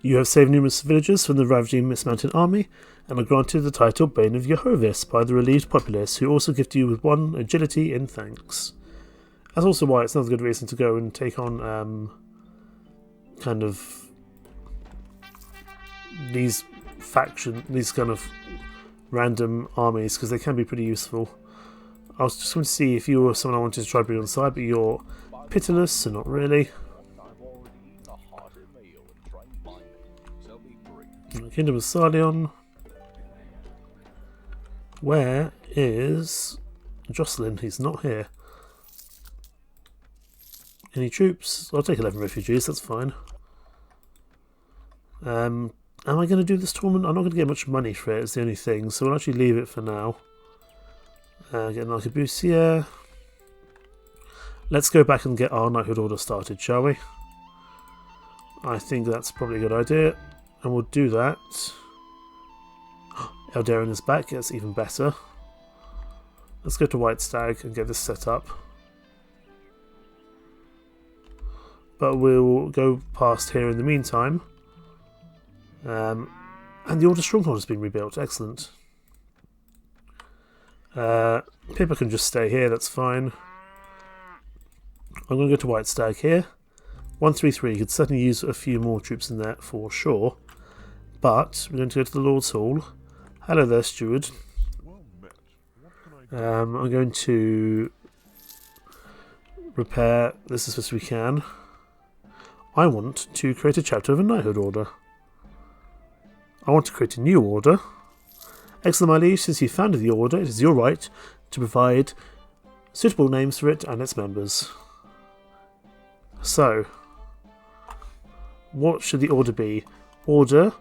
You have saved numerous villagers from the ravaging mismounted army, and are granted the title Bane of Jehovah's by the relieved populace, who also gift you with 1 agility in thanks. That's also why it's another good reason to go and take on kind of these kind of random armies, because they can be pretty useful. I was just going to see if you were someone I wanted to try to bring on side, but you're pitiless, so not really. Kingdom of Sarlion. Where is Jocelyn? He's not here. Any troops? I'll take 11 refugees, that's fine. Am I going to do this tournament? I'm not going to get much money for it, it's the only thing, so we'll actually leave it for now. Get an arquebusier. Let's go back and get our knighthood order started, shall we? I think that's probably a good idea. And we'll do that. Eldarion is back, that's even better. Let's go to White Stag and get this set up. but we'll go past here in the meantime. And the Order Stronghold has been rebuilt. Excellent. Pippa can just stay here, that's fine. I'm going to go to White Stag here. 133, could certainly use a few more troops in there for sure. But we're going to go to the Lord's Hall. Hello there, Steward. I'm going to repair this as best we can. I want to create a chapter of a knighthood order. I want to create a new order. Excellent, my liege. Since you founded the order, it is your right to provide suitable names for it and its members. So, what should the order be? Order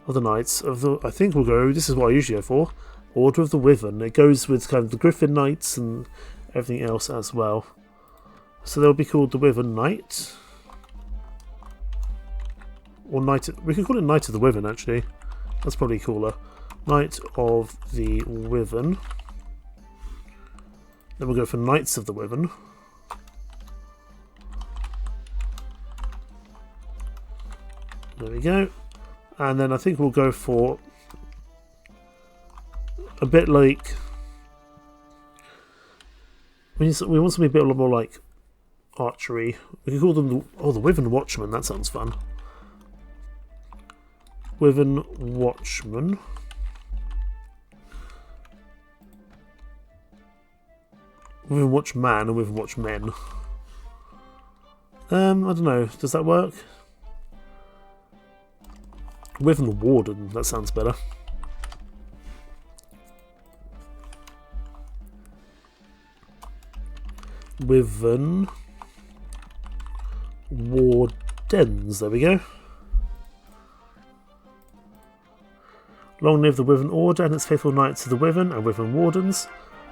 of the Knights of the... I think we'll go... This is what I usually go for. Order of the Wyvern. It goes with kind of the Griffin Knights and everything else as well. So they'll be called the Wyvern Knight. Or Knight... We could call it Knight of the Wyvern, actually. That's probably cooler. Knight of the Wyvern. Then we'll go for Knights of the Wyvern. There we go. And then I think we'll go for a bit like... We want something a bit more like archery. We can call them the Wyvern Watchmen. That sounds fun. Wyvern Watchman. Wyvern Watchman and Wyvern Watchmen. I don't know. Does that work? Wyvern Warden. That sounds better. Wyvern Wardens. There we go. Long live the Wyvern Order and its faithful Knights of the Wyvern and Wyvern Wardens,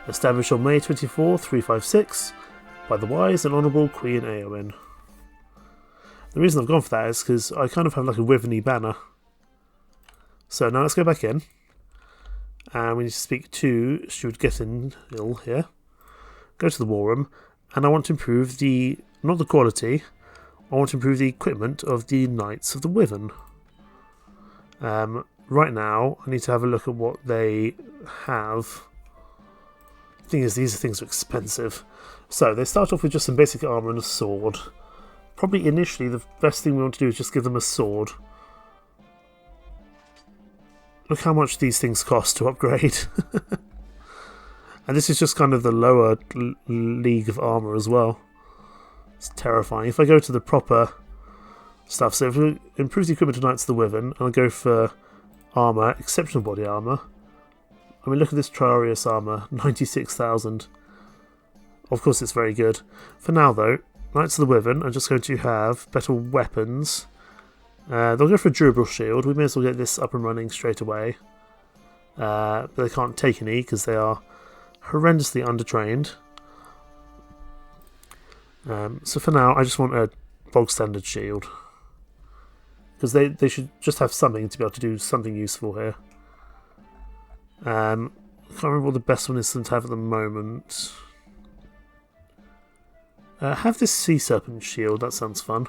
established on May 24, 356, by the wise and honourable Queen Eowyn. The reason I've gone for that is because I kind of have like a Wyvern-y banner. So now let's go back in, and we need to speak to Steward Gethinhill here. Go to the war room, and I want to improve the, not the quality, I want to improve the equipment of the Knights of the Wyvern. Right now, I need to have a look at what they have. The thing is, these things are expensive. So, they start off with just some basic armour and a sword. Probably initially, the best thing we want to do is just give them a sword. Look how much these things cost to upgrade. And this is just kind of the lower league of armour as well. It's terrifying. If I go to the proper stuff, so if we improve the equipment of Knights of the Wyvern, and I'll go for armour, exceptional body armour. I mean, look at this Triarius armour, 96,000. Of course, it's very good. For now, though, Knights of the Wyvern are just going to have better weapons. They'll go for a durable shield. We may as well get this up and running straight away. But they can't take any because they are horrendously undertrained. So for now, I just want a bog standard shield. Because they should just have something to be able to do something useful here. I can't remember what the best one is to have at the moment. Have this Sea Serpent shield, that sounds fun.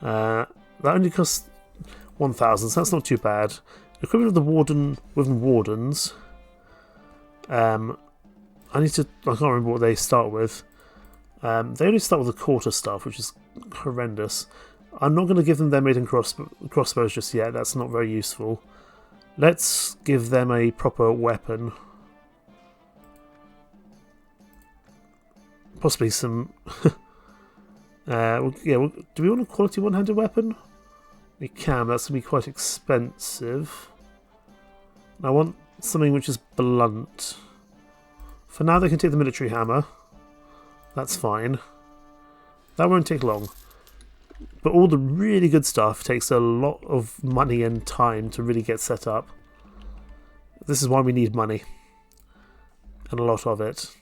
That only costs 1,000, so that's not too bad. Equipment of the Wyvern Wardens. I can't remember what they start with. They only start with the quarter staff, which is horrendous. I'm not going to give them their maiden crossbows just yet, that's not very useful. Let's give them a proper weapon. Possibly some... do we want a quality one-handed weapon? We can, that's going to be quite expensive. I want something which is blunt. For now they can take the military hammer. That's fine. That won't take long. But all the really good stuff takes a lot of money and time to really get set up. This is why we need money. And a lot of it.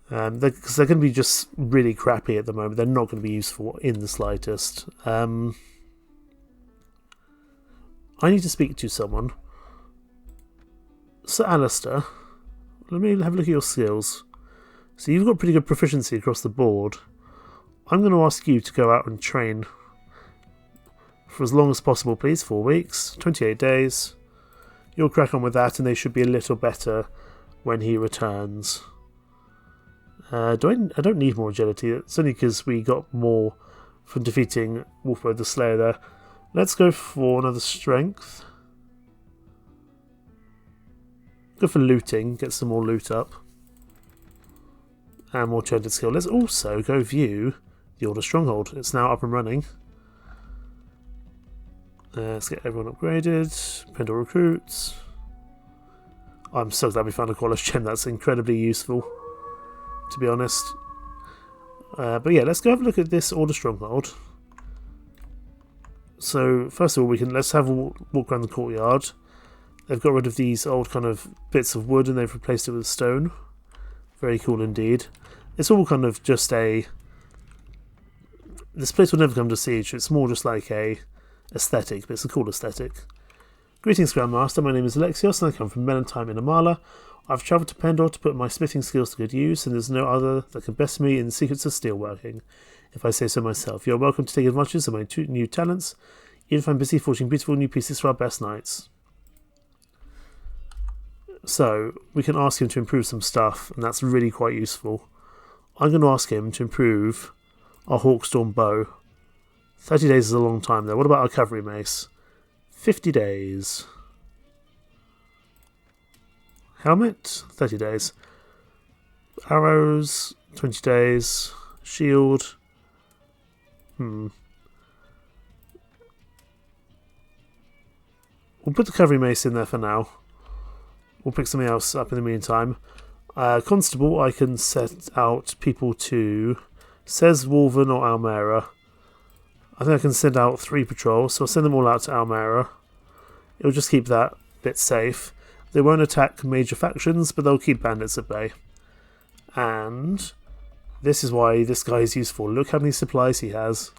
Because they're going to be just really crappy at the moment. They're not going to be useful in the slightest. I need to speak to someone. Sir Alistair, let me have a look at your skills. So you've got pretty good proficiency across the board. I'm going to ask you to go out and train for as long as possible, please. 4 weeks, 28 days. You'll crack on with that, and they should be a little better when he returns. I don't need more agility. It's only because we got more from defeating Wolfbird the Slayer there. Let's go for another strength. Go for looting, get some more loot up. And more trended skill. Let's also go view the Order Stronghold. It's now up and running. Let's get everyone upgraded. Pendor recruits. I'm so glad we found a qualis gem. That's incredibly useful, to be honest. But yeah, let's go have a look at this Order Stronghold. So first of all, let's have a walk around the courtyard. They've got rid of these old kind of bits of wood and they've replaced it with stone. Very cool indeed. It's all kind of just a... This place will never come to siege. It's more just like a aesthetic, but it's a cool aesthetic. Greetings, Grandmaster. My name is Alexios and I come from Melantime in Amala. I've travelled to Pendor to put my smithing skills to good use, and there's no other that can best me in the secrets of steelworking, if I say so myself. You're welcome to take advantage of my new talents, even if I'm busy forging beautiful new pieces for our best knights. So, we can ask him to improve some stuff, and that's really quite useful. I'm going to ask him to improve our Hawkstorm bow. 30 days is a long time though. What about our cavalry mace? 50 days. Helmet? 30 days. Arrows? 20 days. Shield? We'll put the cavalry mace in there for now. We'll pick something else up in the meantime. Constable, I can set out people to Says Wolvern or Almera. I think I can send out 3 patrols, so I'll send them all out to Almera. It'll just keep that bit safe. They won't attack major factions, but they'll keep bandits at bay. And this is why this guy is useful. Look how many supplies he has.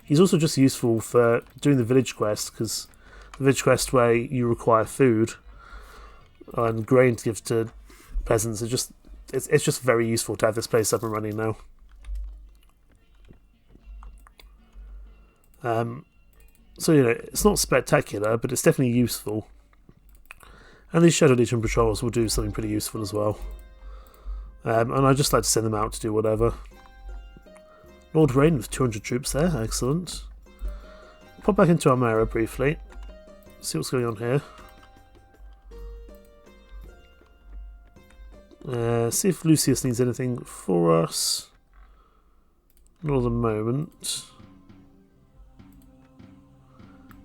He's also just useful for doing the village quest, because the village quest where you require food and grain to give to peasants, it's just very useful to have this place up and running now. So, you know, it's not spectacular, but it's definitely useful. And these Shadow Legion patrols will do something pretty useful as well. And I just like to send them out to do whatever. Lord Rain with 200 troops there, excellent. Pop back into Almera briefly. See what's going on here. See if Lucius needs anything for us. Not at the moment.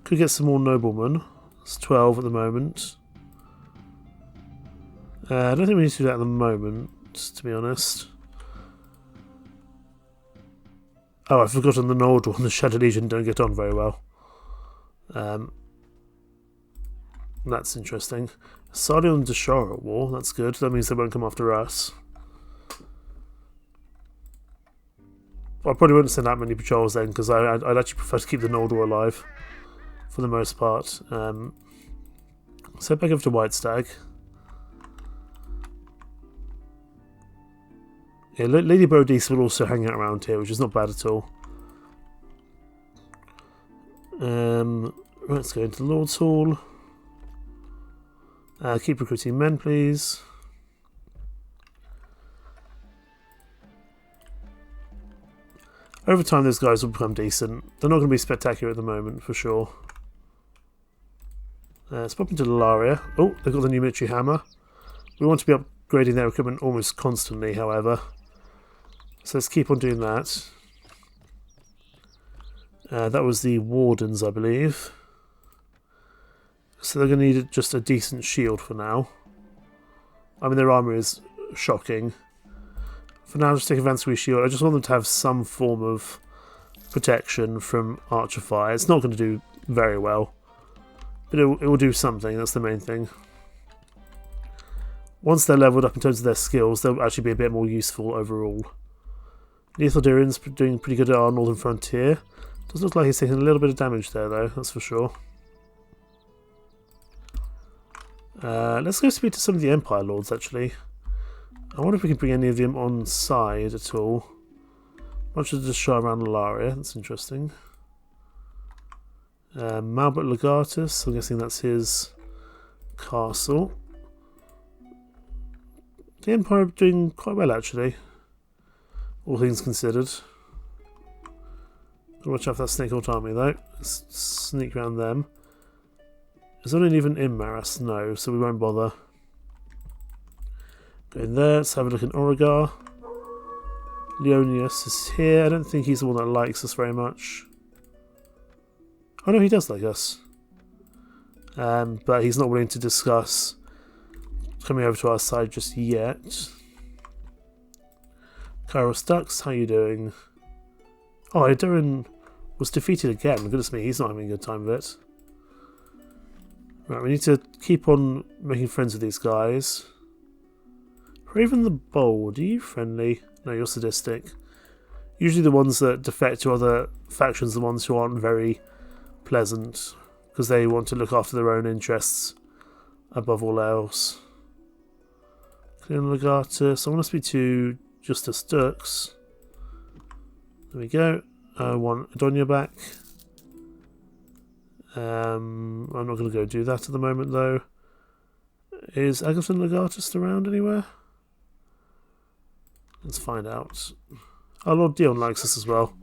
Could get some more noblemen. It's 12 at the moment. I don't think we need to do that at the moment, to be honest. Oh, I've forgotten the Nordor and the Shadow Legion don't get on very well. That's interesting. Sardion and Dashara at war, that's good. That means they won't come after us. I probably wouldn't send out many patrols then, because I'd actually prefer to keep the Noldor alive, for the most part. So head back over to White Stag. Yeah, Lady Brodis will also hang out around here, which is not bad at all. Let's go into the Lord's Hall. Keep recruiting men, please. Over time, those guys will become decent. They're not going to be spectacular at the moment, for sure. Let's pop into Lalaria. Oh, they've got the new military hammer. We want to be upgrading their equipment almost constantly, however. So let's keep on doing that. That was the Wardens, I believe. So they're going to need just a decent shield for now. I mean, their armour is shocking. For now, just take advanced shield. I just want them to have some form of protection from archer fire. It's not going to do very well, but it will do something. That's the main thing. Once they're leveled up in terms of their skills, they'll actually be a bit more useful overall. Lethal Durian's doing pretty good at our northern frontier. Does look like he's taking a little bit of damage there, though, that's for sure. Let's go speak to some of the Empire Lords, actually. I wonder if we can bring any of them on side at all. Much of the Shah around Lalaria, that's interesting. Malbert Legatus, I'm guessing that's his castle. The Empire are doing quite well actually, all things considered. Gotta watch out for that Snake Alt army though. Let's sneak around them. Is there anyone even in Maras? No, so we won't bother. Go in there, let's have a look at Origar. Leonius is here. I don't think he's the one that likes us very much. Oh no, he does like us. But he's not willing to discuss coming over to our side just yet. Kairos Dux, how you doing? Oh, Idoran was defeated again. Goodness me, he's not having a good time with it. Right, we need to keep on making friends with these guys. Raven the Bold, are you friendly? No, you're sadistic. Usually the ones that defect to other factions are the ones who aren't very pleasant, because they want to look after their own interests above all else. Clean Legatus. I want to speak to Justus Dux. There we go. I want Adonia back. I'm not going to go do that at the moment though. Is Agathon Legatus around anywhere? Let's find out. Our Lord Dion likes us as well.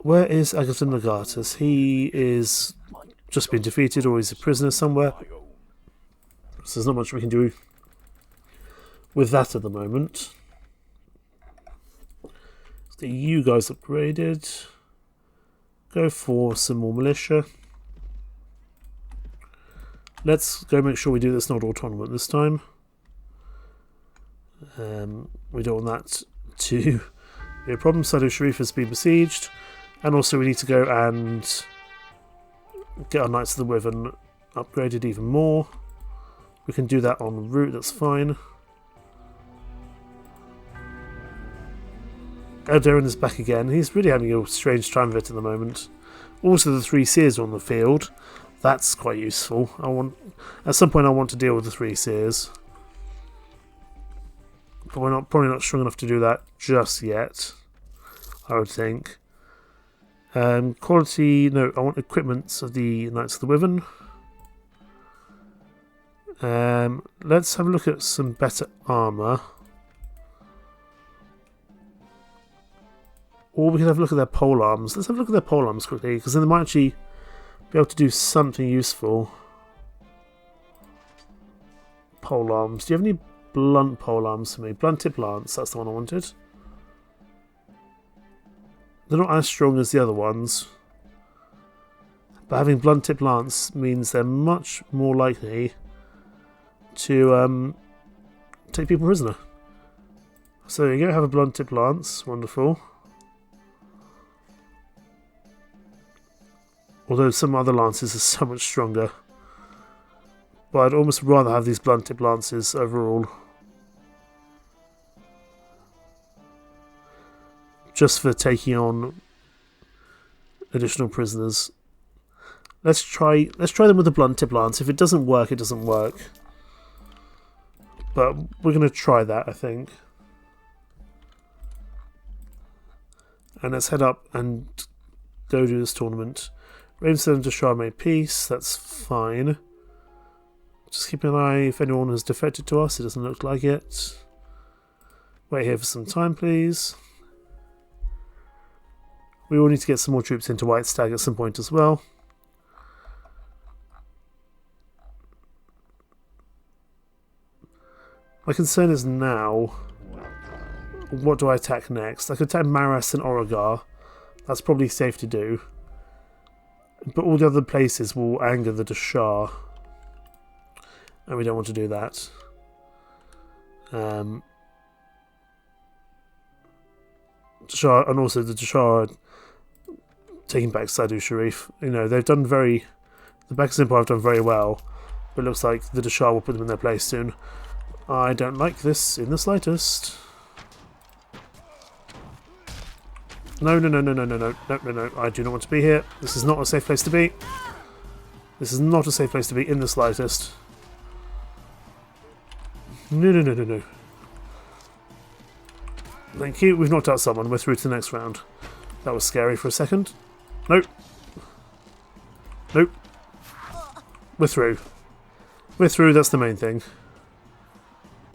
Where is Agathon Legatus? He is just been defeated, or he's a prisoner somewhere. So there's not much we can do with that at the moment. Let's get you guys upgraded. Go for some more militia. Let's go make sure we do this Nodal tournament this time. We don't want that to be a problem. Sadu Sharif has been besieged. And also we need to go and get our Knights of the Wyvern upgraded even more. We can do that en route, that's fine. Eldarin is back again. He's really having a strange time of it at the moment. Also the 3 Seers are on the field. That's quite useful. At some point I want to deal with the 3 Seers. But we're probably not strong enough to do that just yet, I would think. Quality, no, I want equipments of the Knights of the Wyvern. Let's have a look at some better armour. Or we can have a look at their pole arms. Let's have a look at their pole arms quickly, because then they might actually be able to do something useful. Pole arms. Do you have any blunt pole arms for me? Blunt tip lance, that's the one I wanted. They're not as strong as the other ones, but having blunt tip lance means they're much more likely to take people prisoner. So there you go, have a blunt tip lance, wonderful. Although some other lances are so much stronger. But I'd almost rather have these blunt tip lances overall. Just for taking on additional prisoners. Let's try them with a blunt tip lance. If it doesn't work, it doesn't work. But we're going to try that, I think. And let's head up and go do this tournament. Ravenstone to Shah made peace, that's fine. Just keep an eye if anyone has defected to us, it doesn't look like it. Wait here for some time, please. We will need to get some more troops into White Stag at some point as well. My concern is now, what do I attack next? I could attack Maras and Origar. That's probably safe to do. But all the other places will anger the Dashar. And we don't want to do that. Dashar, and also the Dashar taking back Sadu Sharif. You know, they've done the Bacchus Empire have done very well. But it looks like the Dashar will put them in their place soon. I don't like this in the slightest. No, no, no, no, no, no, no, no, no, no. I do not want to be here. This is not a safe place to be. This is not a safe place to be in the slightest. No, no, no, no, no. Thank you. We've knocked out someone. We're through to the next round. That was scary for a second. Nope. Nope. We're through. We're through, that's the main thing.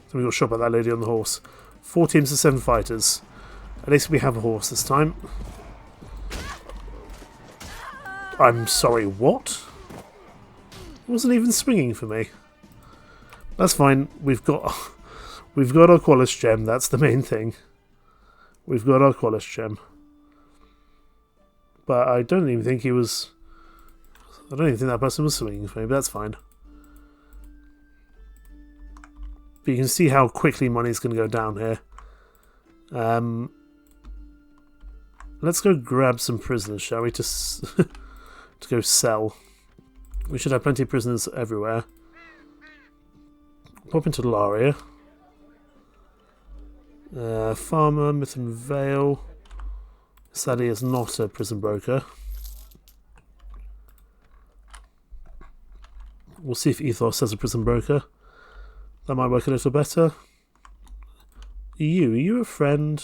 So we got shot by that lady on the horse. 4 teams of 7 fighters. At least we have a horse this time. I'm sorry, what? It wasn't even swinging for me. That's fine. We've got our qualis gem. That's the main thing. We've got our qualis gem. But I don't even think he was... I don't even think that person was swinging for me, but that's fine. But you can see how quickly money's going to go down here. Let's go grab some prisoners, shall we? To go sell. We should have plenty of prisoners everywhere. Pop into Laria. Farmer, Myth and Vale. Sadly, is not a prison broker. We'll see if Ethos has a prison broker. That might work a little better. Are you a friend?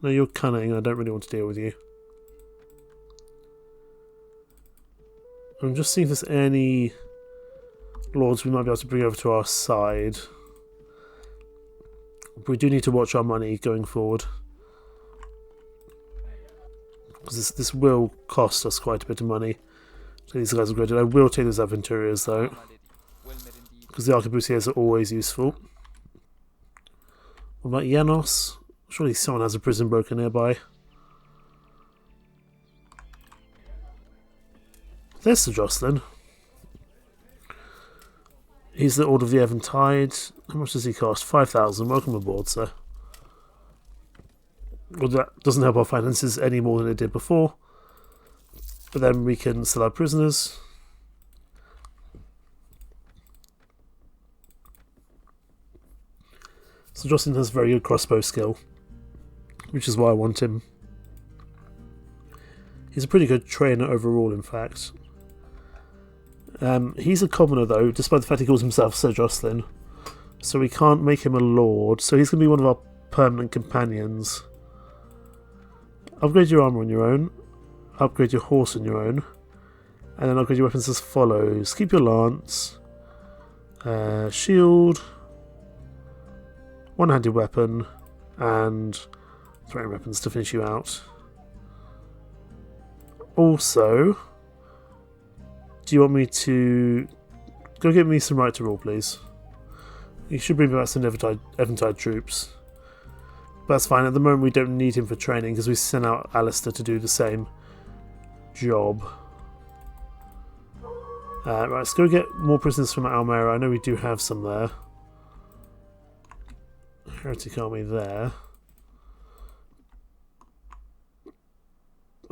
No, you're cunning. I don't really want to deal with you. I'm just seeing if there's any lords we might be able to bring over to our side. We do need to watch our money going forward. Because this will cost us quite a bit of money. So these guys are good. I will take those Aventuriers though. Because the arquebusiers are always useful. What about Janos? Surely someone has a prison broker nearby. There's Sir Jocelyn. He's the Order of the Eventide. How much does he cost? 5,000. Welcome aboard, sir. Well, that doesn't help our finances any more than it did before. But then we can sell our prisoners. So Jocelyn has very good crossbow skill, which is why I want him. He's a pretty good trainer overall, in fact. He's a commoner though, despite the fact he calls himself Sir Jocelyn. So we can't make him a lord, so he's going to be one of our permanent companions. Upgrade your armour on your own, upgrade your horse on your own, and then upgrade your weapons as follows. Keep your lance, shield, one-handed weapon, and throwing weapons to finish you out. Also, do you want me to go get me some right to rule, please? You should bring back some Eventide troops. But that's fine. At the moment, we don't need him for training because we sent out Alistair to do the same job. Right, let's go get more prisoners from Almera. I know we do have some there. Heretic army there.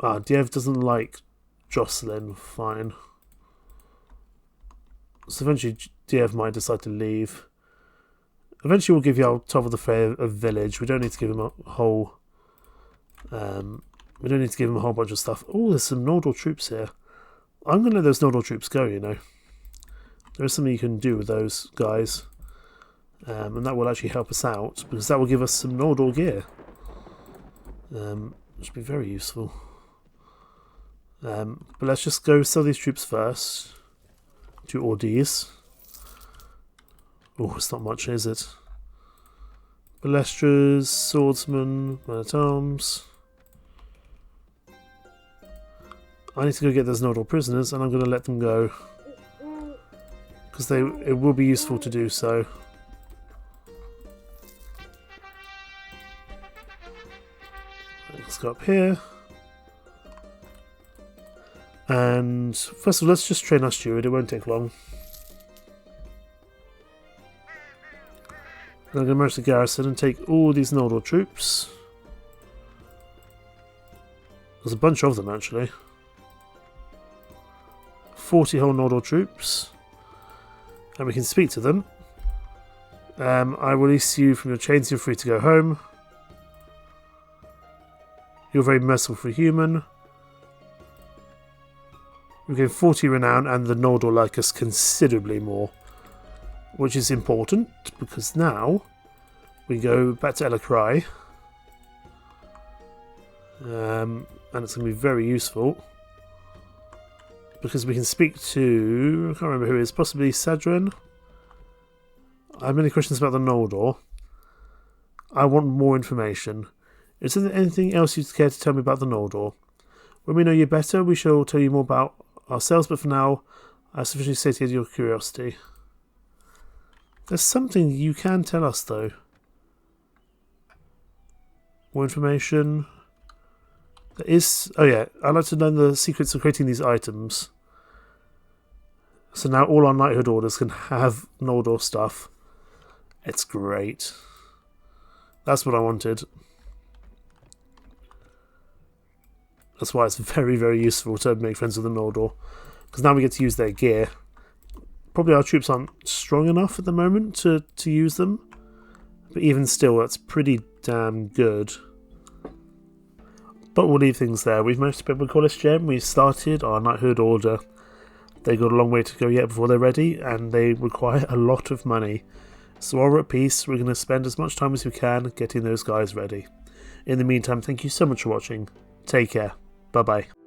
Diev doesn't like Jocelyn. Fine. So eventually Diev might decide to leave. Eventually we'll give you top of the fair a village. We don't need to give him a whole... we don't need to give him a whole bunch of stuff. Oh, there's some Nordal troops here. I'm going to let those Nordal troops go, you know. There is something you can do with those guys. And that will actually help us out, because that will give us some Nordal gear. Which will be very useful. But let's just go sell these troops first. To Ordees. Oh, it's not much, is it? Balestras, swordsmen, men-at-arms. I need to go get those Nordal prisoners, and I'm going to let them go. Because it will be useful to do so. Let's go up here. And first of all, let's just train our steward, it won't take long. And I'm going to merge the garrison and take all these Nordal troops. There's a bunch of them actually. 40 whole Nordal troops. And we can speak to them. I release you from your chains, you're free to go home. You're very merciful for a human. We gain 40 renown and the Nordal like us considerably more. which is important because now we go back to Elacry. And it's going to be very useful because we can speak to, I can't remember who it is, possibly Sadrin. I have many questions about the Noldor. I want more information. Is there anything else you'd care to tell me about the Noldor? When we know you better, we shall tell you more about ourselves, but for now, I have sufficiently satiated your curiosity. There's something you can tell us, though. More information. There is... Oh yeah, I'd like to learn the secrets of creating these items. So now all our knighthood orders can have Noldor stuff. It's great. That's what I wanted. That's why it's very, very useful to make friends with the Noldor. Because now we get to use their gear. Probably our troops aren't strong enough at the moment to use them. But even still, that's pretty damn good. But we'll leave things there. We've managed to pick up a qualis gem. We've started our knighthood order. They've got a long way to go yet before they're ready. And they require a lot of money. So while we're at peace, we're going to spend as much time as we can getting those guys ready. In the meantime, thank you so much for watching. Take care. Bye-bye.